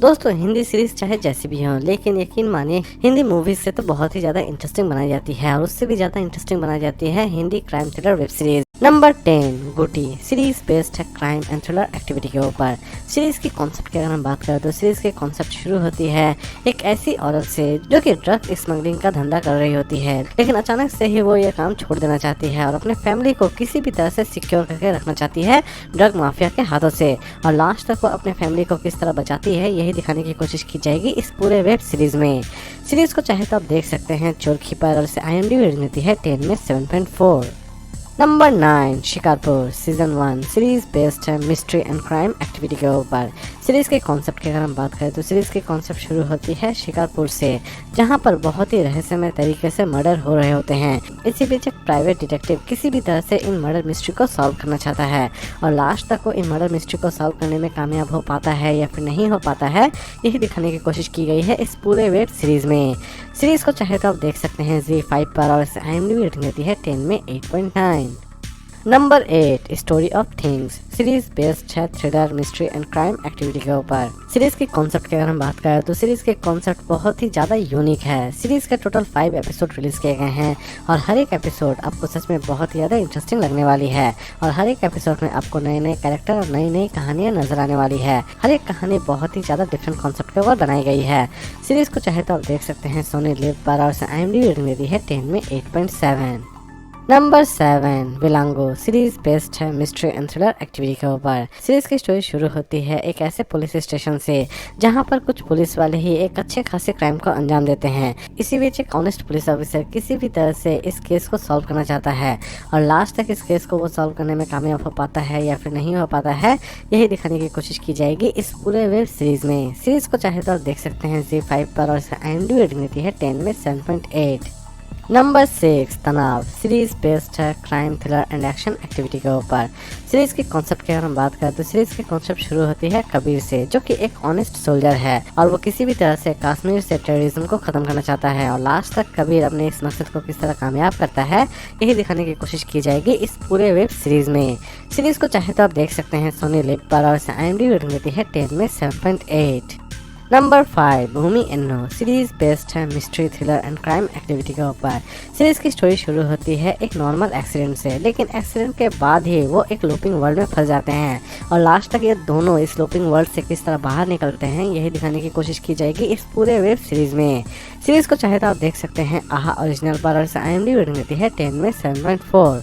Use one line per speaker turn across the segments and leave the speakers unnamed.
दोस्तों हिंदी सीरीज चाहे जैसी भी हो, लेकिन यकीन मानिए हिंदी मूवीज से तो बहुत ही ज्यादा इंटरेस्टिंग बनाई जाती है और उससे भी ज्यादा इंटरेस्टिंग बनाई जाती है Hindi crime thriller web series. Number 10 गुटी सीरीज बेस्ड है क्राइम एंड थ्रिलर एक्टिविटी के ऊपर। सीरीज की कॉन्सेप्ट की अगर हम बात करें तो सीरीज की कॉन्सेप्ट शुरू होती है एक ऐसी औरत से जो कि ड्रग स्मगलिंग का धंधा कर रही होती है, लेकिन अचानक से ही वो ये काम छोड़ देना चाहती है और अपने फैमिली को किसी भी तरह से सिक्योर करके रखना चाहती है ड्रग माफिया के हाथों से। और लास्ट तक वो अपने फैमिली को किस तरह बचाती है यही दिखाने की कोशिश की जाएगी इस पूरे वेब सीरीज में। सीरीज को चाहे तो आप देख सकते हैं चोरखी पर और इसे IMDb रेटिंग मिलती है 10 में 7.4। Number 9 Shikarpur season 1 series based है मिस्ट्री एंड क्राइम एक्टिविटी के ऊपर। सीरीज के कॉन्सेप्ट की अगर हम बात करें तो सीरीज के कॉन्सेप्ट शुरू होती है शिकारपुर से, जहां पर बहुत ही रहस्यमय तरीके से मर्डर हो रहे होते हैं। इसी बीच एक प्राइवेट डिटेक्टिव किसी भी तरह से इन मर्डर मिस्ट्री को सॉल्व करना चाहता है और लास्ट तक वो इन मर्डर मिस्ट्री को सॉल्व करने में कामयाब हो पाता है या फिर नहीं हो पाता है, यही दिखाने की कोशिश की गई है इस पूरे वेब सीरीज में। सीरीज को चाहे तो आप देख सकते हैं ZEE5 पर और इसे IMDb रेटिंग देती है 10 में 8.9। Number 8 story of things series based है thriller mystery and crime activity के ऊपर। सीरीज के कॉन्सेप्ट की अगर हम बात करें तो सीरीज के कॉन्सेप्ट बहुत ही ज्यादा यूनिक है। सीरीज के टोटल 5 एपिसोड रिलीज किए गए हैं और हर एक एपिसोड आपको सच में बहुत ही ज्यादा इंटरेस्टिंग लगने वाली है और हर एक एपिसोड में आपको नए नए कैरेक्टर और नई नई कहानियां नजर आने वाली है। हर एक कहानी बहुत ही ज्यादा डिफरेंट कॉन्सेप्ट के ऊपर बनाई गई है। सीरीज को चाहे तो आप देख सकते हैं सोनी लिव पर और IMDb रेटिंग देती है 10 में 8.7। नंबर 7 विलांगो सीरीज बेस्ड है मिस्ट्री एंड थ्रिलर एक्टिविटी के ऊपर। सीरीज की स्टोरी शुरू होती है एक ऐसे पुलिस स्टेशन से जहां पर कुछ पुलिस वाले ही एक अच्छे खासे क्राइम को अंजाम देते हैं। इसी बीच एक ऑनेस्ट पुलिस ऑफिसर किसी भी तरह से इस केस को सॉल्व करना चाहता है और लास्ट तक इस केस को वो सॉल्व करने में कामयाब हो पाता है या फिर नहीं हो पाता है, यही दिखाने की कोशिश की जाएगी इस पूरे वेब सीरीज में। सीरीज को चाहे तो आप देख सकते हैं ZEE5 पर और IMDb रेटिंग देती है 10 में 7.8। नंबर 6 तनाव सीरीज बेस्ड है crime thriller and action activity के ऊपर। सीरीज के कॉन्सेप्ट की अगर हम बात करें तो सीरीज के कॉन्सेप्ट शुरू होती है कबीर से, जो कि एक ऑनेस्ट सोल्जर है और वो किसी भी तरह से कश्मीर से टेररिज्म को खत्म करना चाहता है और लास्ट तक कबीर अपने इस मकसद को किस तरह कामयाब करता है यही दिखाने की कोशिश की जाएगी इस पूरे वेब सीरीज में। सीरीज को चाहे तो आप देख सकते हैं सोनी लिव पर और IMDb रेटिंग देती है 10 में 7.8। नंबर 5 भूमि एन्नो सीरीज बेस्ड है mystery thriller and crime activity के ऊपर। सीरीज की स्टोरी शुरू होती है एक नॉर्मल एक्सीडेंट से, लेकिन एक्सीडेंट के बाद ही वो एक लूपिंग वर्ल्ड में फंस जाते हैं और लास्ट तक ये दोनों इस लूपिंग वर्ल्ड से किस तरह बाहर निकलते हैं यही दिखाने की कोशिश की जाएगी इस पूरे वेब सीरीज में। सीरीज को चाहे तो आप देख सकते हैं आहा ओरिजिनल पर और IMDb रेटिंग देती है 10 में 7.4।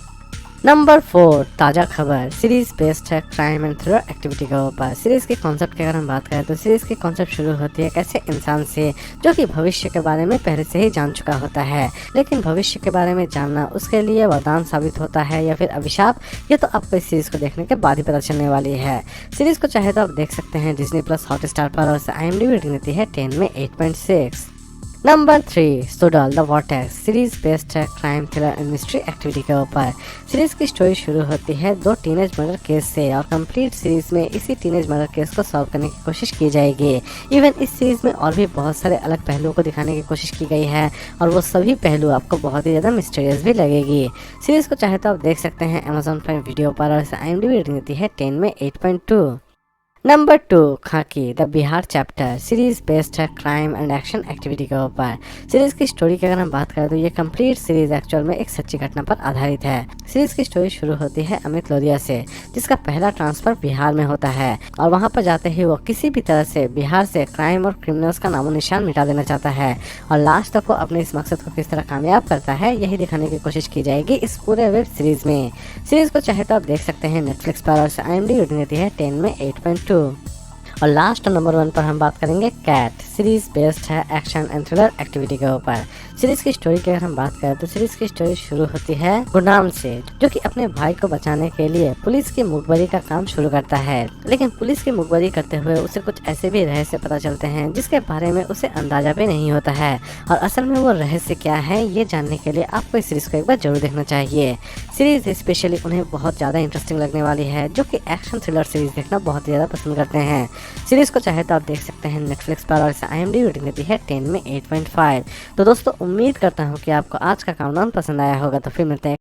नंबर 4 ताज़ा खबर सीरीज बेस्ड है क्राइम एंड थ्रिलर एक्टिविटी के ऊपर। सीरीज के कॉन्सेप्ट की अगर हम बात करें तो सीरीज की कॉन्सेप्ट शुरू होती है एक ऐसे इंसान से जो कि भविष्य के बारे में पहले से ही जान चुका होता है, लेकिन भविष्य के बारे में जानना उसके लिए वरदान साबित होता है या फिर अभिशाप, ये तो आपको इस सीरीज को देखने के बाद ही पता चलने वाली है। सीरीज को चाहे तो आप देख सकते हैं Disney+ हॉटस्टार पर और IMDb रेटिंग देती है 10 में 8.6। Number 3 Suzhal the vortex series based है crime thriller and mystery activity के ऊपर। सीरीज की स्टोरी शुरू होती है 2 टीनेज मर्डर केस से और कंप्लीट सीरीज में इसी टीनेज मर्डर केस को सॉल्व करने की कोशिश की जाएगी। इवन इस सीरीज में और भी बहुत सारे अलग पहलुओं को दिखाने की कोशिश की गई है और वो सभी पहलू आपको बहुत ही ज़्यादा मिस्टीरियस भी लगेगी। सीरीज को चाहे तो आप देख सकते हैं Amazon प्राइम वीडियो पर और IMDb रेटिंग देती है 10 में 8.2। नंबर 2 खाकी the Bihar chapter series based है क्राइम एंड एक्शन एक्टिविटी के ऊपर। सीरीज की स्टोरी की अगर हम बात करें तो ये कंप्लीट सीरीज एक्चुअल में एक सच्ची घटना पर आधारित है। सीरीज की स्टोरी शुरू होती है अमित लोधिया से, जिसका पहला ट्रांसफर बिहार में होता है और वहां पर जाते ही वो किसी भी तरह से बिहार से क्राइम और क्रिमिनल्स का नामो निशान मिटा देना चाहता है और लास्ट तक वो अपने इस मकसद को किस तरह कामयाब करता है यही दिखाने की कोशिश की जाएगी इस पूरे वेब सीरीज में। सीरीज को चाहे तो आप देख सकते हैं Netflix पर और IMDb रेटिंग देती है 10 में 8.2। और लास्ट नंबर 1 पर हम बात करेंगे कैट सीरीज बेस्ड है एक्शन एंड थ्रिलर एक्टिविटी के ऊपर। सीरीज की स्टोरी की अगर हम बात करें तो सीरीज की स्टोरी शुरू होती है गुरनाम से, जो कि अपने भाई को बचाने के लिए पुलिस की मुखबरी का काम शुरू करता है, लेकिन पुलिस की मुखबरी करते हुए उसे कुछ ऐसे भी रहस्य पता चलते हैं जिसके बारे में उसे अंदाजा भी नहीं होता है और असल में वो रहस्य क्या है ये जानने के लिए आपको इस सीरीज को एक बार जरूर देखना चाहिए। सीरीज स्पेशली उन्हें बहुत ज्यादा इंटरेस्टिंग लगने वाली है जो कि एक्शन थ्रिलर सीरीज देखना बहुत ज्यादा पसंद करते हैं। सीरीज को चाहे तो आप देख सकते हैं Netflix पर और IMDb रेटिंग देती है 10 में 8.5। तो दोस्तों उम्मीद करता हूँ कि आपको आज का काउंटडाउन पसंद आया होगा, तो फिर मिलते हैं